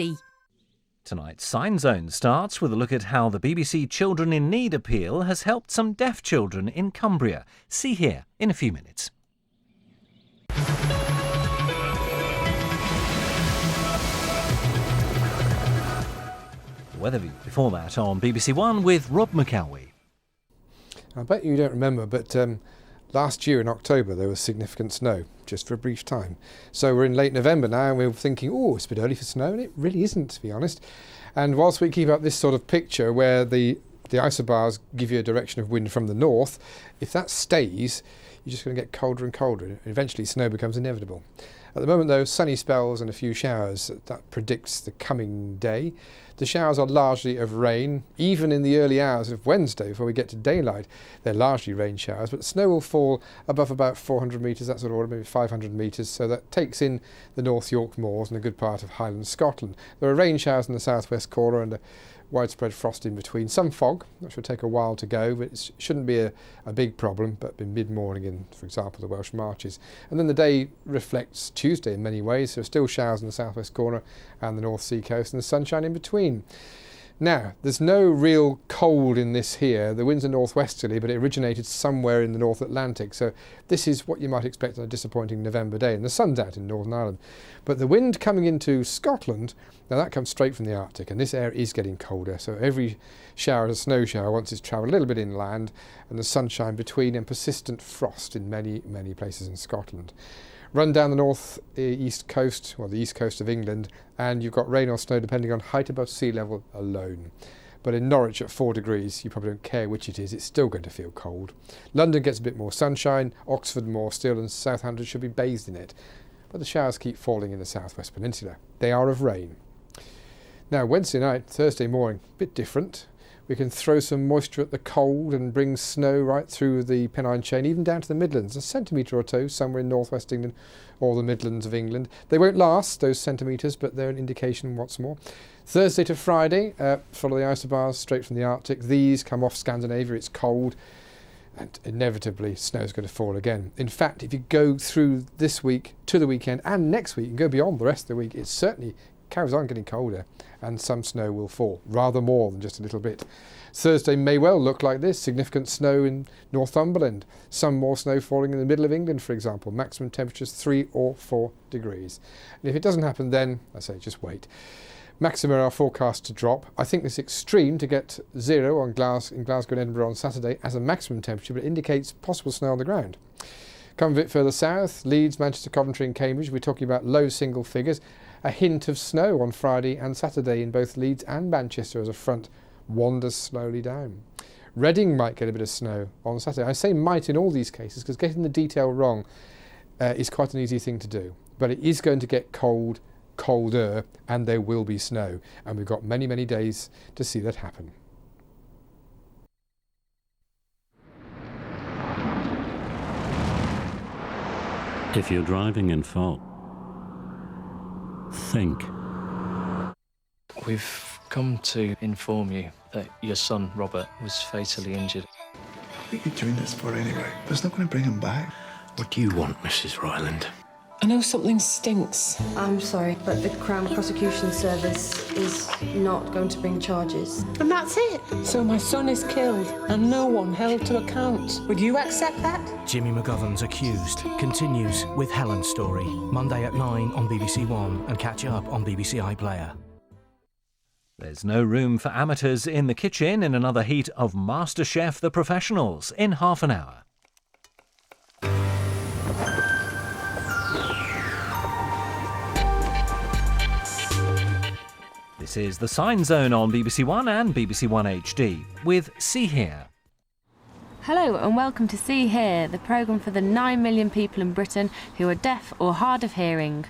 HD. Tonight's Sign Zone starts with a look at how the BBC Children in Need appeal has helped some deaf children in Cumbria. See here in a few minutes. Weatherview before that on BBC One with Rob McElwee. I bet you don't remember, but last year in October there was significant snow, just for a brief time. So we're in late November now and we're thinking, oh, it's a bit early for snow, and it really isn't, to be honest. And whilst we keep up this sort of picture where the isobars give you a direction of wind from the north, if that stays, you're just going to get colder and colder, and eventually snow becomes inevitable. At the moment though, sunny spells and a few showers, that predicts the coming day. The showers are largely of rain, even in the early hours of Wednesday before we get to daylight. They're largely rain showers, but snow will fall above about 400 metres, that sort of order, maybe 500 metres, so that takes in the North York Moors and a good part of Highland Scotland. There are rain showers in the southwest corner and a widespread frost in between. Some fog, which will take a while to go, but it shouldn't be a big problem, but in mid-morning in, for example, the Welsh Marches. And then the day reflects Tuesday in many ways. There are still showers in the southwest corner and the North Sea coast, and the sunshine in between. Now, there's no real cold in this here. The winds are northwesterly, but it originated somewhere in the North Atlantic. So this is what you might expect on a disappointing November day. And the sun's out in Northern Ireland. But the wind coming into Scotland, now that comes straight from the Arctic, and this air is getting colder. So every shower is a snow shower once it's travelled a little bit inland, and the sunshine between, and persistent frost in many, many places in Scotland. Run down the north east coast, or the east coast of England, and you've got rain or snow depending on height above sea level alone. But in Norwich at 4 degrees, you probably don't care which it is, it's still going to feel cold. London gets a bit more sunshine, Oxford more still, and Southampton should be bathed in it. But the showers keep falling in the southwest peninsula. They are of rain. Now Wednesday night, Thursday morning, a bit different. We can throw some moisture at the cold and bring snow right through the Pennine chain, even down to the Midlands, a centimetre or two somewhere in northwest England or the Midlands of England. They won't last, those centimetres, but they're an indication what's more. Thursday to Friday, follow the isobars straight from the Arctic. These come off Scandinavia, it's cold, and inevitably snow's going to fall again. In fact, if you go through this week to the weekend and next week and go beyond the rest of the week, it certainly carries on getting colder, and some snow will fall, rather more than just a little bit. Thursday may well look like this: significant snow in Northumberland, some more snow falling in the middle of England, for example, maximum temperatures 3 or 4 degrees. And if it doesn't happen then, I say just wait. Maxima are forecast to drop. I think it's extreme to get 0 in Glasgow and Edinburgh on Saturday as a maximum temperature, but it indicates possible snow on the ground. Come a bit further south, Leeds, Manchester, Coventry and Cambridge, we're talking about low single figures. A hint of snow on Friday and Saturday in both Leeds and Manchester as a front wanders slowly down. Reading might get a bit of snow on Saturday. I say might in all these cases because getting the detail wrong is quite an easy thing to do. But it is going to get cold, colder, and there will be snow. And we've got many, many days to see that happen. If you're driving in fog, think. We've come to inform you that your son, Robert, was fatally injured. What are you doing this for anyway? It's not going to bring him back. What do you want, Mrs. Ryland? I know something stinks. I'm sorry, but the Crown Prosecution Service is not going to bring charges. And that's it. So my son is killed and no one held to account. Would you accept that? Jimmy McGovern's Accused continues with Helen's story, Monday at 9 on BBC One, and catch up on BBC iPlayer. There's no room for amateurs in the kitchen in another heat of MasterChef The Professionals in half an hour. This is the Sign Zone on BBC One and BBC One HD with See Here. Hello and welcome to See Here, the programme for the 9 million people in Britain who are deaf or hard of hearing.